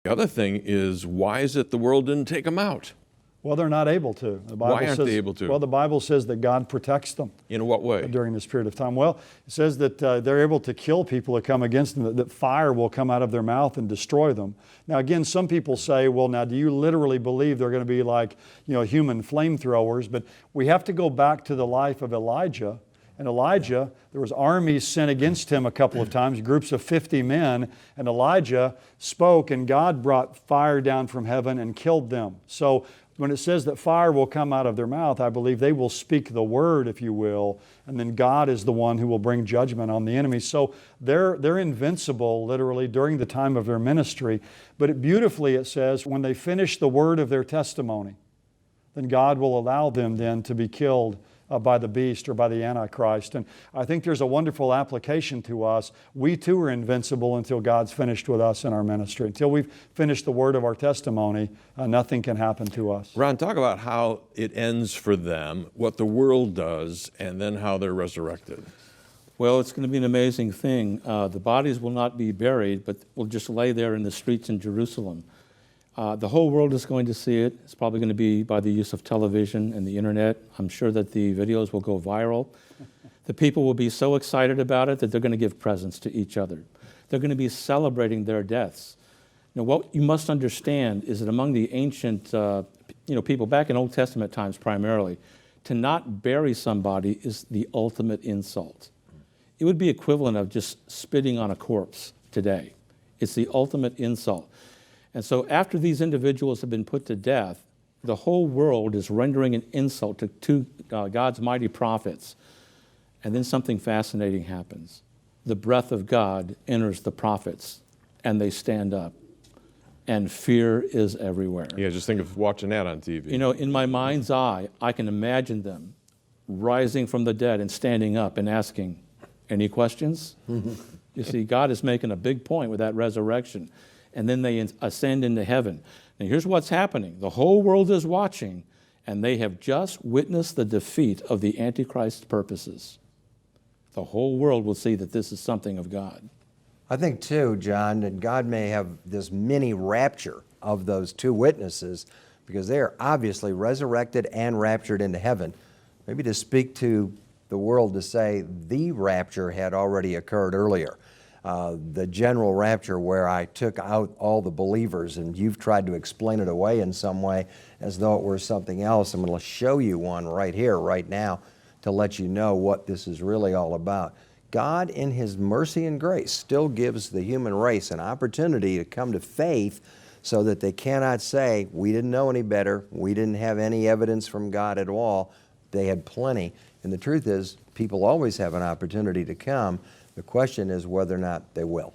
The other thing is, why is it the world didn't take them out? Well, they're not able to. The Bible Why aren't says, they able to? Well, the Bible says that God protects them. In what way? During this period of time. Well, it says that they're able to kill people that come against them, that fire will come out of their mouth and destroy them. Now, again, some people say, well, now, do you literally believe they're going to be like, human flamethrowers? But we have to go back to the life of Elijah. And Elijah, there was armies sent against him a couple of times, groups of 50 men, and Elijah spoke, and God brought fire down from heaven and killed them. So when it says that fire will come out of their mouth, I believe they will speak the word, if you will, and then God is the one who will bring judgment on the enemy. So they're invincible, literally, during the time of their ministry. But beautifully it says, when they finish the word of their testimony, then God will allow them then to be killed by the beast or by the Antichrist. And I think there's a wonderful application to us. We too are invincible until God's finished with us in our ministry. Until we've finished the word of our testimony, nothing can happen to us. Ron, talk about how it ends for them, what the world does, and then how they're resurrected. Well, it's going to be an amazing thing. The bodies will not be buried, but will just lay there in the streets in Jerusalem. The whole world is going to see it. It's probably going to be by the use of television and the internet. I'm sure that the videos will go viral. The people will be so excited about it that they're going to give presents to each other. They're going to be celebrating their deaths. Now, what you must understand is that among the ancient people, back in Old Testament times primarily, to not bury somebody is the ultimate insult. It would be equivalent of just spitting on a corpse today. It's the ultimate insult. And so after these individuals have been put to death, the whole world is rendering an insult to God's mighty prophets. And then something fascinating happens. The breath of God enters the prophets, and they stand up. And fear is everywhere. Yeah, just think of watching that on TV. In my mind's eye, I can imagine them rising from the dead and standing up and asking, any questions? You see, God is making a big point with that resurrection. And then they ascend into heaven. And here's what's happening. The whole world is watching, and they have just witnessed the defeat of the Antichrist's purposes. The whole world will see that this is something of God. I think, too, John, that God may have this mini rapture of those two witnesses because they are obviously resurrected and raptured into heaven. Maybe to speak to the world to say the rapture had already occurred earlier. The general rapture where I took out all the believers and you've tried to explain it away in some way as though it were something else. I'm going to show you one right here, right now, to let you know what this is really all about. God, in His mercy and grace, still gives the human race an opportunity to come to faith so that they cannot say, we didn't know any better, we didn't have any evidence from God at all. They had plenty. And the truth is, people always have an opportunity to come. The question is whether or not they will.